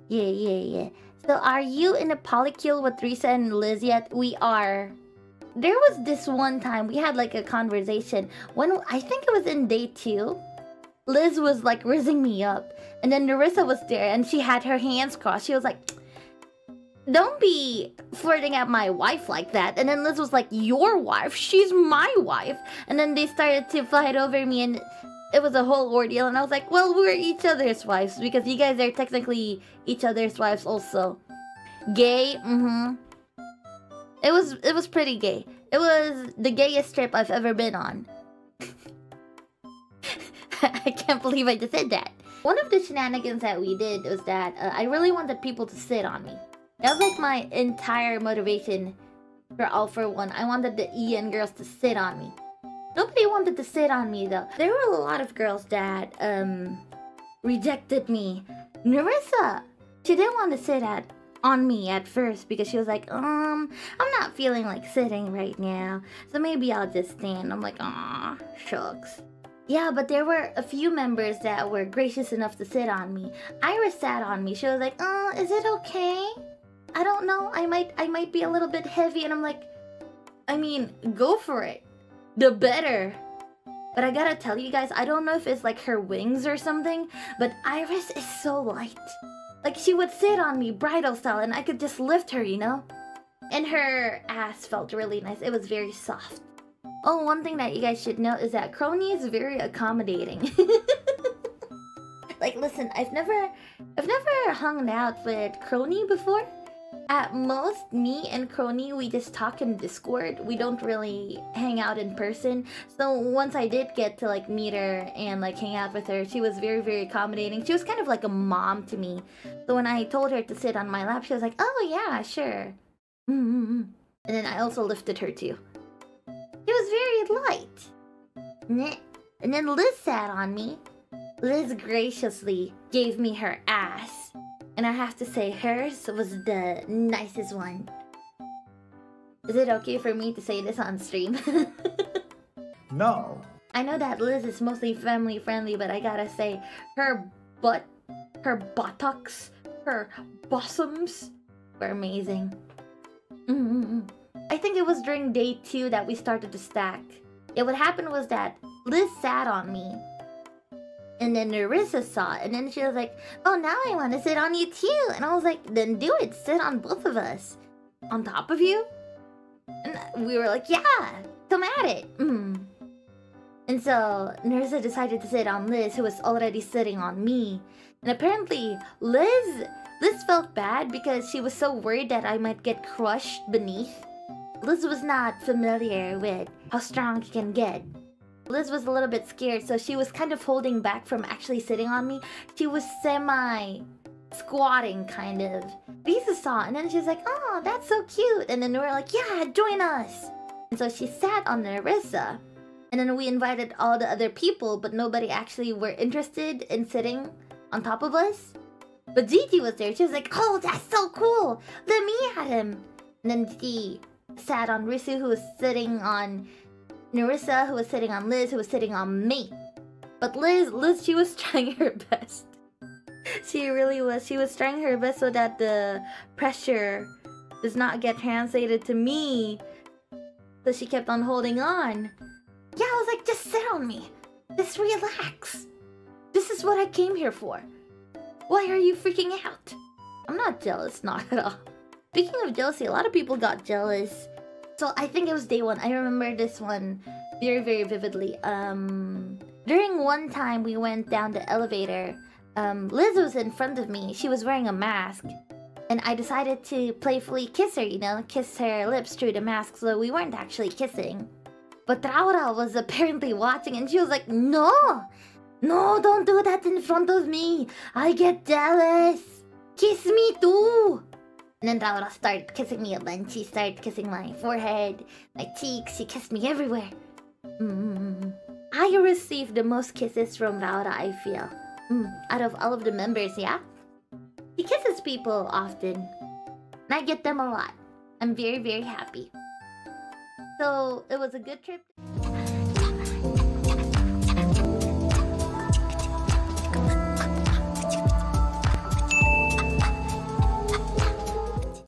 Yeah. So are you in a polycule with Risa and Liz yet? We are. There was this one time we had like a conversation when I think it was in day 2. Liz was like rizzing me up, and then Nerissa was there and she had her hands crossed. She was like, don't be flirting at my wife like that. And then Liz was like, your wife? She's my wife. And then they started to fight over me, and it was a whole ordeal. And I was like, well, we're each other's wives because you guys are technically each other's wives also. Gay? It was pretty gay. It was the gayest trip I've ever been on. I can't believe I just said that. One of the shenanigans that we did was that I really wanted people to sit on me. That was like my entire motivation for All For One. I wanted the EN girls to sit on me. Nobody wanted to sit on me though. There were a lot of girls that rejected me. Nerissa, she didn't want to sit on me at first because she was like, I'm not feeling like sitting right now, so maybe I'll just stand. I'm like, aw, shucks. Yeah, but there were a few members that were gracious enough to sit on me. IRyS sat on me. She was like, is it okay? I don't know. I might be a little bit heavy. And I'm like, I mean, go for it. The better. But I gotta tell you guys, I don't know if it's like her wings or something, but IRyS is so light. Like, she would sit on me bridal style and I could just lift her, you know? And her ass felt really nice. It was very soft. Oh, one thing that you guys should know is that Kronii is very accommodating. Like, listen, I've never hung out with Kronii before. At most, me and Kronii, we just talk in Discord. We don't really hang out in person. So once I did get to like meet her and like hang out with her, she was very, very accommodating. She was kind of like a mom to me. So when I told her to sit on my lap, she was like, oh yeah, sure. And then I also lifted her too. It was very light. And then Liz sat on me. Liz graciously gave me her ass. And I have to say, hers was the nicest one. Is it okay for me to say this on stream? No. I know that Liz is mostly family friendly, but I gotta say, her butt, her buttocks, her bosoms were amazing. I think it was during day 2 that we started to stack. Yeah, what happened was that Liz sat on me. And then Nerissa saw it, and then she was like, oh, now I want to sit on you too. And I was like, then do it. Sit on both of us. On top of you? And we were like, yeah, come at it. And so Nerissa decided to sit on Liz, who was already sitting on me. And apparently Liz felt bad because she was so worried that I might get crushed beneath. Liz was not familiar with how strong he can get. Liz was a little bit scared, so she was kind of holding back from actually sitting on me. She was semi-squatting, kind of. Lisa saw it, and then she was like, oh, that's so cute. And then we were like, yeah, join us. And so she sat on Nerissa. And then we invited all the other people, but nobody actually were interested in sitting on top of us. But Gigi was there. She was like, oh, that's so cool. Let me at him. And then she sat on Risu, who was sitting on Nerissa, who was sitting on Liz, who was sitting on me. But Liz, she was trying her best. She really was. She was trying her best so that the pressure does not get translated to me. So she kept on holding on. Yeah, I was like, just sit on me. Just relax. This is what I came here for. Why are you freaking out? I'm not jealous, not at all. Speaking of jealousy, a lot of people got jealous. So I think it was day 1. I remember this one very, very vividly. During one time we went down the elevator. Liz was in front of me. She was wearing a mask. And I decided to playfully kiss her, you know, kiss her lips through the mask. So we weren't actually kissing. But Raora was apparently watching and she was like, no! No, don't do that in front of me! I get jealous! Kiss me too! And then Raora started kissing me a bunch. She started kissing my forehead, my cheeks. She kissed me everywhere. I received the most kisses from Raora, I feel. Out of all of the members, yeah? She kisses people often. And I get them a lot. I'm very, very happy. So, it was a good trip.